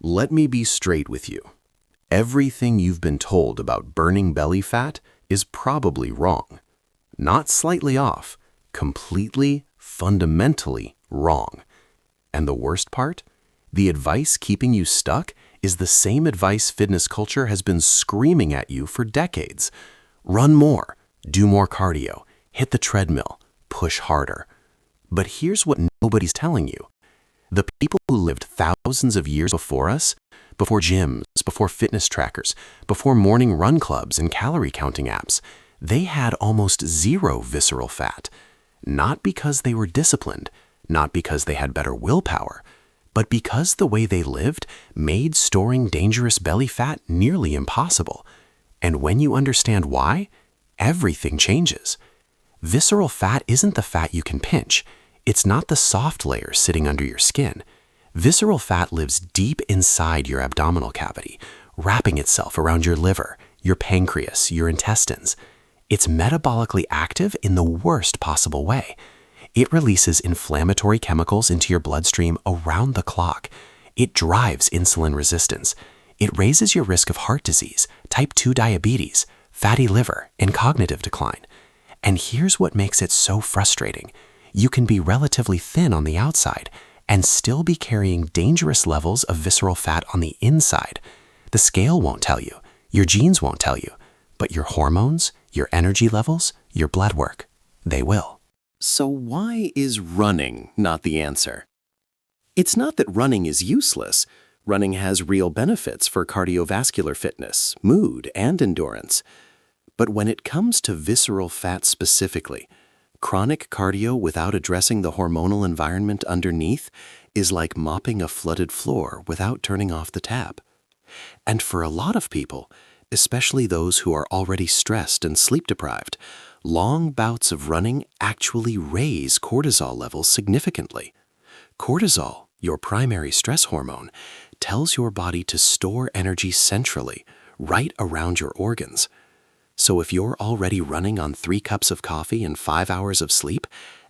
Let me be straight with you. Everything you've been told about burning belly fat is probably wrong. Not slightly off, completely, fundamentally wrong. And the worst part? The advice keeping you stuck is the same advice fitness culture has been screaming at you for decades. Run more, do more cardio, hit the treadmill, push harder. But here's what nobody's telling you. The people who lived thousands of years before us, before gyms, before fitness trackers, before morning run clubs and calorie counting apps, they had almost zero visceral fat. Not because they were disciplined, not because they had better willpower, but because the way they lived made storing dangerous belly fat nearly impossible. And when you understand why, everything changes. Visceral fat isn't the fat you can pinch. It's not the soft layer sitting under your skin. Visceral fat lives deep inside your abdominal cavity, wrapping itself around your liver, your pancreas, your intestines. It's metabolically active in the worst possible way. It releases inflammatory chemicals into your bloodstream around the clock. It drives insulin resistance. It raises your risk of heart disease, type 2 diabetes, fatty liver, and cognitive decline. And here's what makes it so frustrating. You can be relatively thin on the outside and still be carrying dangerous levels of visceral fat on the inside. The scale won't tell you, your genes won't tell you, but your hormones, your energy levels, your blood work, they will. So why is running not the answer? It's not that running is useless. Running has real benefits for cardiovascular fitness, mood, and endurance. But when it comes to visceral fat specifically, chronic cardio without addressing the hormonal environment underneath is like mopping a flooded floor without turning off the tap. And for a lot of people, especially those who are already stressed and sleep-deprived, long bouts of running actually raise cortisol levels significantly. Cortisol, your primary stress hormone, tells your body to store energy centrally, right around your organs. So if you're already running on 3 cups of coffee and 5 hours of sleep,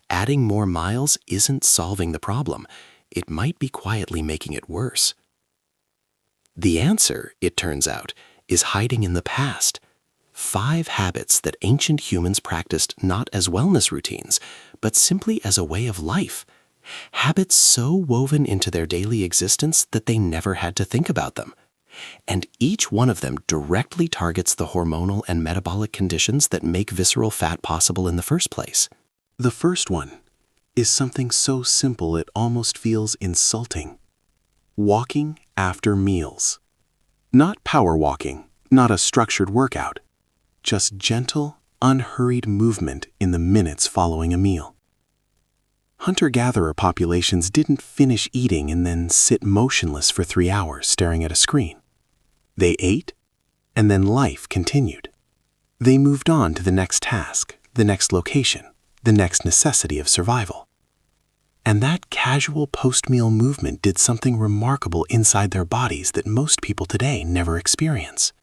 adding more miles isn't solving the problem. It might be quietly making it worse. The answer, it turns out, is hiding in the past. 5 habits that ancient humans practiced not as wellness routines, but simply as a way of life. Habits so woven into their daily existence that they never had to think about them. And each one of them directly targets the hormonal and metabolic conditions that make visceral fat possible in the first place. The first one is something so simple it almost feels insulting. Walking after meals. Not power walking, not a structured workout. Just gentle, unhurried movement in the minutes following a meal. Hunter-gatherer populations didn't finish eating and then sit motionless for 3 hours staring at a screen. They ate, and then life continued. They moved on to the next task, the next location, the next necessity of survival. And that casual post-meal movement did something remarkable inside their bodies that most people today never experience.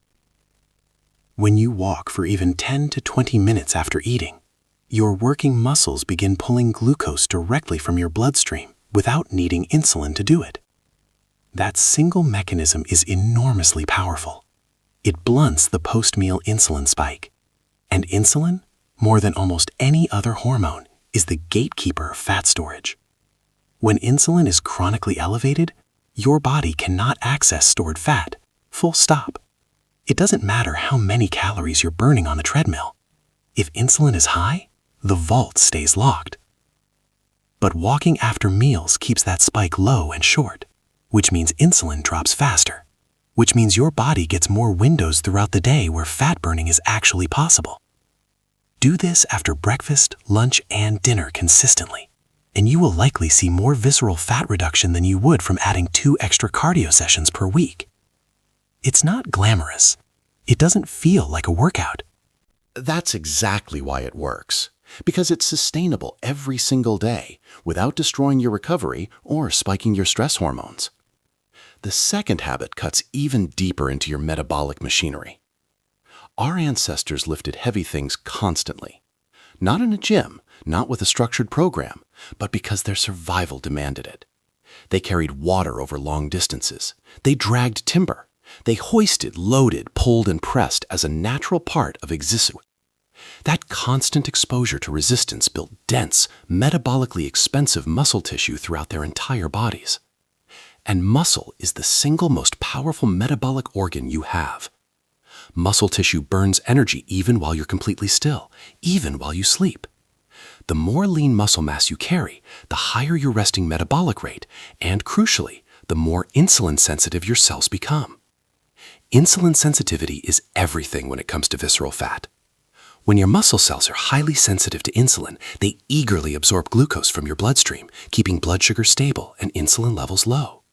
When you walk for even 10 to 20 minutes after eating, your working muscles begin pulling glucose directly from your bloodstream without needing insulin to do it. That single mechanism is enormously powerful. It blunts the post-meal insulin spike. And insulin, more than almost any other hormone, is the gatekeeper of fat storage. When insulin is chronically elevated, your body cannot access stored fat, full stop. It doesn't matter how many calories you're burning on the treadmill. If insulin is high, the vault stays locked. But walking after meals keeps that spike low and short, which means insulin drops faster, which means your body gets more windows throughout the day where fat burning is actually possible. Do this after breakfast, lunch, and dinner consistently, and you will likely see more visceral fat reduction than you would from adding 2 extra cardio sessions per week. It's not glamorous. It doesn't feel like a workout. That's exactly why it works. Because it's sustainable every single day without destroying your recovery or spiking your stress hormones. The second habit cuts even deeper into your metabolic machinery. Our ancestors lifted heavy things constantly. Not in a gym, not with a structured program, but because their survival demanded it. They carried water over long distances. They dragged timber. They hoisted, loaded, pulled, and pressed as a natural part of existence. That constant exposure to resistance built dense, metabolically expensive muscle tissue throughout their entire bodies. And muscle is the single most powerful metabolic organ you have. Muscle tissue burns energy even while you're completely still, even while you sleep. The more lean muscle mass you carry, the higher your resting metabolic rate, and crucially, the more insulin sensitive your cells become. Insulin sensitivity is everything when it comes to visceral fat. When your muscle cells are highly sensitive to insulin, they eagerly absorb glucose from your bloodstream, keeping blood sugar stable and insulin levels low.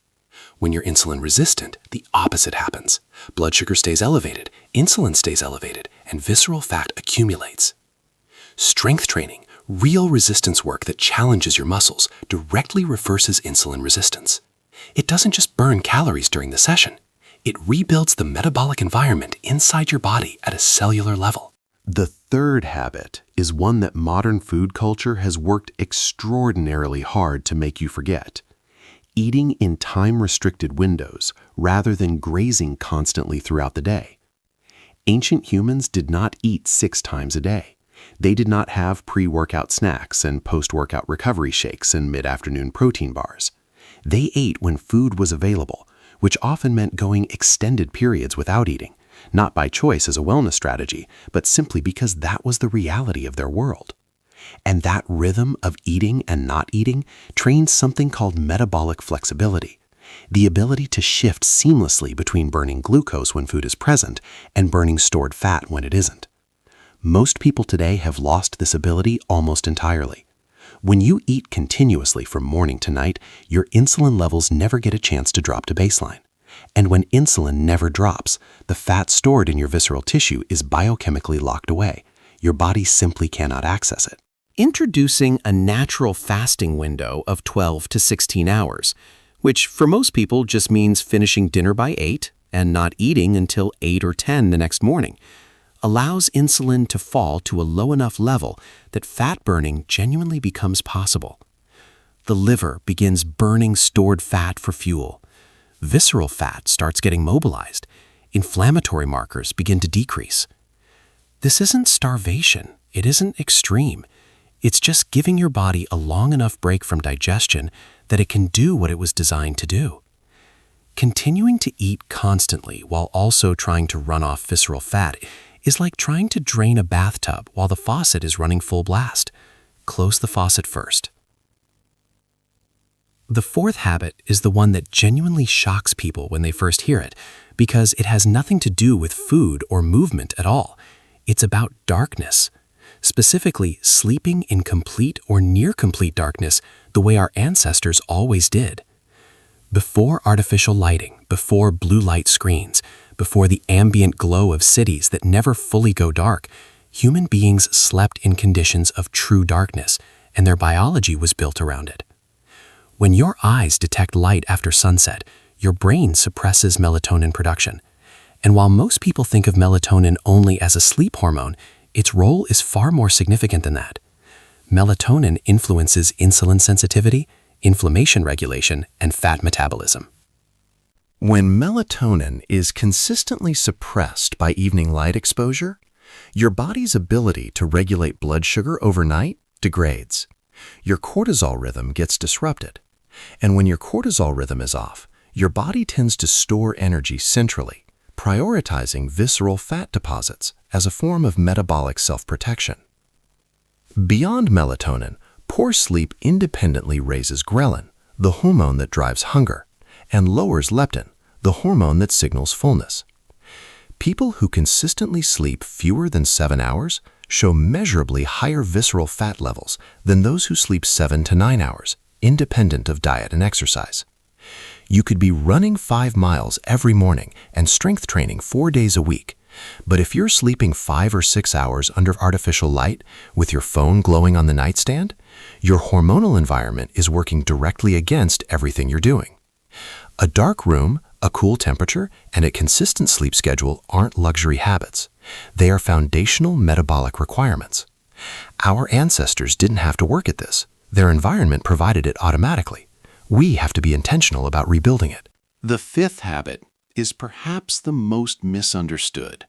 When you're insulin resistant, the opposite happens. Blood sugar stays elevated, insulin stays elevated, and visceral fat accumulates. Strength training, real resistance work that challenges your muscles, directly reverses insulin resistance. It doesn't just burn calories during the session. It rebuilds the metabolic environment inside your body at a cellular level. The third habit is one that modern food culture has worked extraordinarily hard to make you forget. Eating in time-restricted windows rather than grazing constantly throughout the day. Ancient humans did not eat 6 times a day. They did not have pre-workout snacks and post-workout recovery shakes and mid-afternoon protein bars. They ate when food was available, which often meant going extended periods without eating, not by choice as a wellness strategy, but simply because that was the reality of their world. And that rhythm of eating and not eating trains something called metabolic flexibility, the ability to shift seamlessly between burning glucose when food is present and burning stored fat when it isn't. Most people today have lost this ability almost entirely. When you eat continuously from morning to night, your insulin levels never get a chance to drop to baseline. And when insulin never drops, the fat stored in your visceral tissue is biochemically locked away. Your body simply cannot access it. Introducing a natural fasting window of 12 to 16 hours, which for most people just means finishing dinner by 8 and not eating until 8 or 10 the next morning, allows insulin to fall to a low enough level that fat burning genuinely becomes possible. The liver begins burning stored fat for fuel. Visceral fat starts getting mobilized. Inflammatory markers begin to decrease. This isn't starvation. It isn't extreme. It's just giving your body a long enough break from digestion that it can do what it was designed to do. Continuing to eat constantly while also trying to run off visceral fat is like trying to drain a bathtub while the faucet is running full blast. Close the faucet first. The fourth habit is the one that genuinely shocks people when they first hear it, because it has nothing to do with food or movement at all. It's about darkness. Specifically, sleeping in complete or near complete darkness the way our ancestors always did. Before artificial lighting, before blue light screens, before the ambient glow of cities that never fully go dark, human beings slept in conditions of true darkness, and their biology was built around it. When your eyes detect light after sunset, your brain suppresses melatonin production. And while most people think of melatonin only as a sleep hormone, its role is far more significant than that. Melatonin influences insulin sensitivity, inflammation regulation, and fat metabolism. When melatonin is consistently suppressed by evening light exposure, your body's ability to regulate blood sugar overnight degrades. Your cortisol rhythm gets disrupted. And when your cortisol rhythm is off, your body tends to store energy centrally, prioritizing visceral fat deposits as a form of metabolic self-protection. Beyond melatonin, poor sleep independently raises ghrelin, the hormone that drives hunger, and lowers leptin, the hormone that signals fullness. People who consistently sleep fewer than 7 hours show measurably higher visceral fat levels than those who sleep 7 to 9 hours, independent of diet and exercise. You could be running 5 miles every morning and strength training 4 days a week, but if you're sleeping 5 or 6 hours under artificial light with your phone glowing on the nightstand, your hormonal environment is working directly against everything you're doing. A dark room, a cool temperature, and a consistent sleep schedule aren't luxury habits. They are foundational metabolic requirements. Our ancestors didn't have to work at this. Their environment provided it automatically. We have to be intentional about rebuilding it. The fifth habit is perhaps the most misunderstood,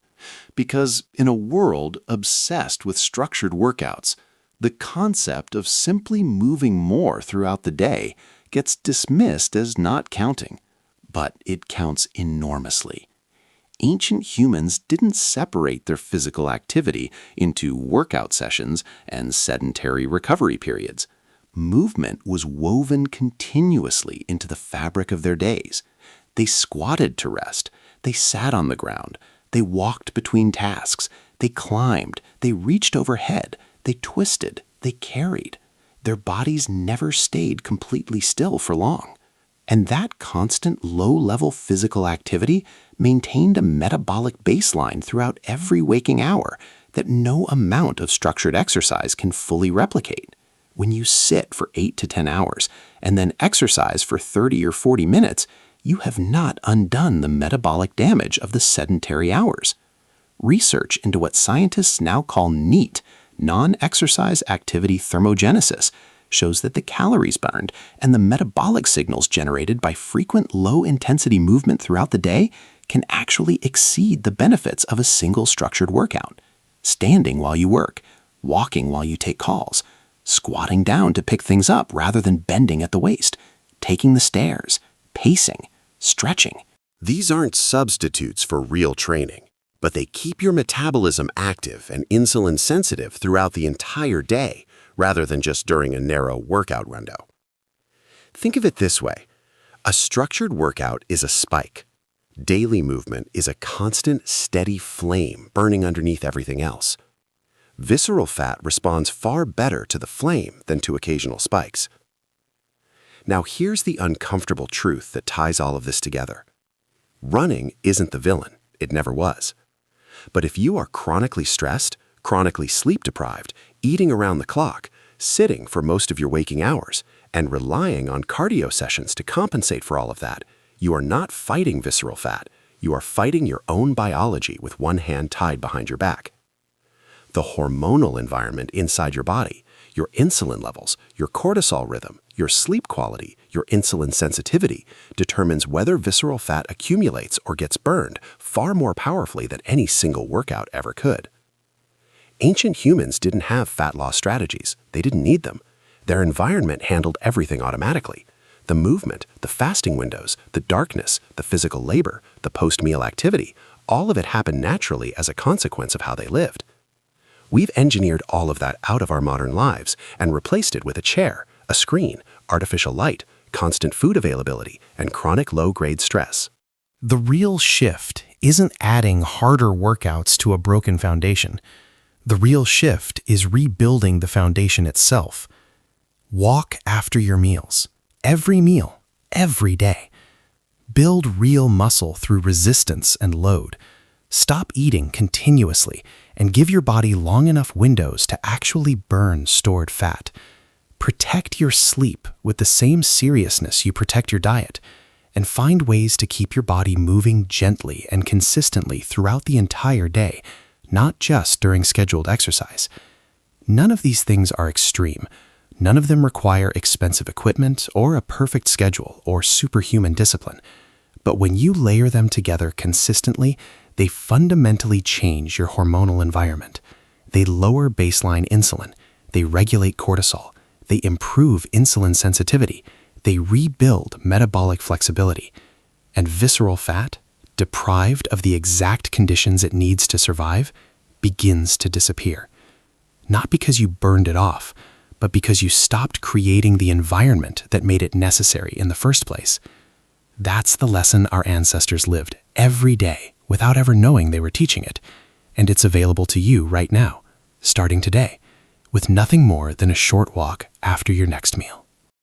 because in a world obsessed with structured workouts, the concept of simply moving more throughout the day gets dismissed as not counting. But it counts enormously. Ancient humans didn't separate their physical activity into workout sessions and sedentary recovery periods. Movement was woven continuously into the fabric of their days. They squatted to rest. They sat on the ground. They walked between tasks. They climbed. They reached overhead. They twisted. They carried. Their bodies never stayed completely still for long. And that constant low-level physical activity maintained a metabolic baseline throughout every waking hour that no amount of structured exercise can fully replicate. When you sit for 8 to 10 hours and then exercise for 30 or 40 minutes, you have not undone the metabolic damage of the sedentary hours. Research into what scientists now call NEAT, non-exercise activity thermogenesis, shows that the calories burned and the metabolic signals generated by frequent low-intensity movement throughout the day can actually exceed the benefits of a single structured workout. Standing while you work, walking while you take calls, squatting down to pick things up rather than bending at the waist, taking the stairs, pacing, stretching. These aren't substitutes for real training, but they keep your metabolism active and insulin sensitive throughout the entire day, rather than just during a narrow workout window. Think of it this way. A structured workout is a spike. Daily movement is a constant, steady flame burning underneath everything else. Visceral fat responds far better to the flame than to occasional spikes. Now here's the uncomfortable truth that ties all of this together. Running isn't the villain. It never was. But if you are chronically stressed, chronically sleep-deprived, eating around the clock, sitting for most of your waking hours, and relying on cardio sessions to compensate for all of that, you are not fighting visceral fat. You are fighting your own biology with one hand tied behind your back. The hormonal environment inside your body, your insulin levels, your cortisol rhythm, your sleep quality, your insulin sensitivity, determines whether visceral fat accumulates or gets burned far more powerfully than any single workout ever could. Ancient humans didn't have fat loss strategies. They didn't need them. Their environment handled everything automatically. The movement, the fasting windows, the darkness, the physical labor, the post-meal activity, all of it happened naturally as a consequence of how they lived. We've engineered all of that out of our modern lives and replaced it with a chair, a screen, artificial light, constant food availability, and chronic low-grade stress. The real shift isn't adding harder workouts to a broken foundation. The real shift is rebuilding the foundation itself. Walk after your meals. Every meal, every day. Build real muscle through resistance and load. Stop eating continuously and give your body long enough windows to actually burn stored fat. Protect your sleep with the same seriousness you protect your diet, and find ways to keep your body moving gently and consistently throughout the entire day, not just during scheduled exercise. None of these things are extreme. None of them require expensive equipment or a perfect schedule or superhuman discipline. But when you layer them together consistently, they fundamentally change your hormonal environment. They lower baseline insulin. They regulate cortisol. They improve insulin sensitivity. They rebuild metabolic flexibility. And visceral fat, deprived of the exact conditions it needs to survive, begins to disappear. Not because you burned it off, but because you stopped creating the environment that made it necessary in the first place. That's the lesson our ancestors lived every day without ever knowing they were teaching it, and it's available to you right now, starting today, with nothing more than a short walk after your next meal.